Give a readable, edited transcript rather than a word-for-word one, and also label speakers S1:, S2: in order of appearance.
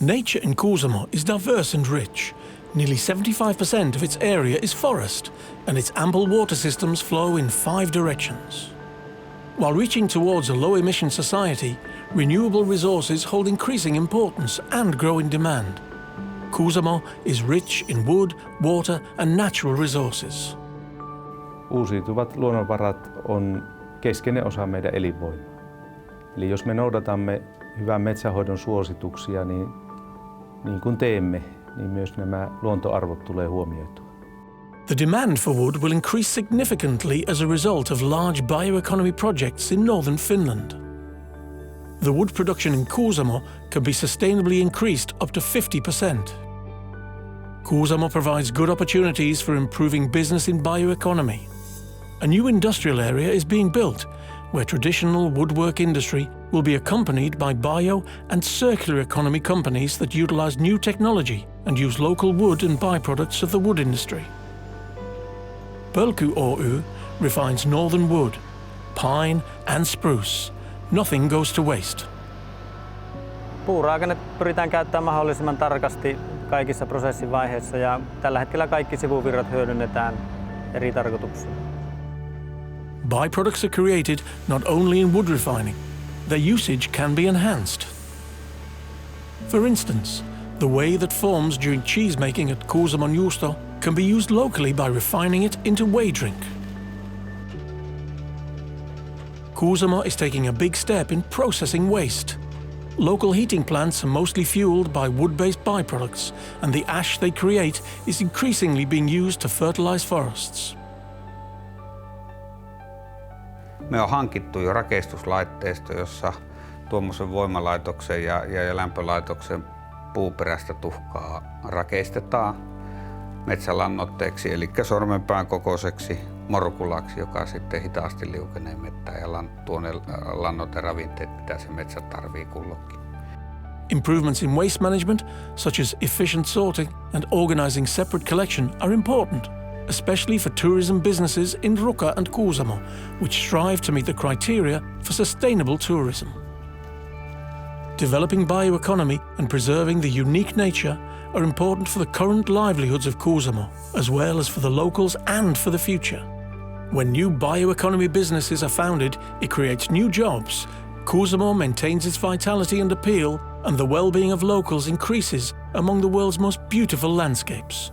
S1: Nature in Kuusamo is diverse and rich. Nearly 75% of its area is forest, and its ample water systems flow in 5 directions. While reaching towards a low-emission society, renewable resources hold increasing importance and growing demand. Kuusamo is rich in wood, water and natural resources.
S2: Uusiutuvat luonnonvarat on keskeinen osa meidän elinvoimaa. Eli jos me noudatamme hyvän metsänhoidon suosituksia, niin kuin teemme, niin myös nämä luontoarvot tulee huomioitua.
S1: The demand for wood will increase significantly as a result of large bioeconomy projects in northern Finland. The wood production in Kuusamo can be sustainably increased up to 50%. Kuusamo provides good opportunities for improving business in bioeconomy. A new industrial area is being built, where traditional woodwork industry will be accompanied by bio and circular economy companies that utilize new technology and use local wood and byproducts of the wood industry. Pölky Oy refines northern wood, pine and spruce. Nothing goes to waste.
S3: Puuraaka-aineet pyritään käyttämään mahdollisimman tarkasti kaikissa prosessin vaiheissa ja tällä hetkellä kaikki sivuvirrat hyödynnetään eri tarkoituksiin.
S1: Byproducts are created not only in wood refining, their usage can be enhanced. For instance, the whey that forms during cheese making at Kuusamon juusto can be used locally by refining it into whey drink. Kuusamo is taking a big step in processing waste. Local heating plants are mostly fueled by wood-based byproducts, and the ash they create is increasingly being used to fertilize forests.
S4: Me on hankittu jo rakeistuslaitteisto, jossa tuommoisen voimalaitoksen ja lämpölaitoksen puuperäistä tuhkaa rakeistetaan metsälannoitteeksi, eli sormenpään kokoiseksi morkulaksi, joka sitten hitaasti liukenee mettään ja tuo ne lannoiteravinteet, mitä se metsä tarvii kulloinkin.
S1: Improvements in waste management, such as efficient sorting and organizing separate collection, are important, especially for tourism businesses in Ruka and Kuusamo, which strive to meet the criteria for sustainable tourism. Developing bioeconomy and preserving the unique nature are important for the current livelihoods of Kuusamo, as well as for the locals and for the future. When new bioeconomy businesses are founded, it creates new jobs, Kuusamo maintains its vitality and appeal, and the well-being of locals increases among the world's most beautiful landscapes.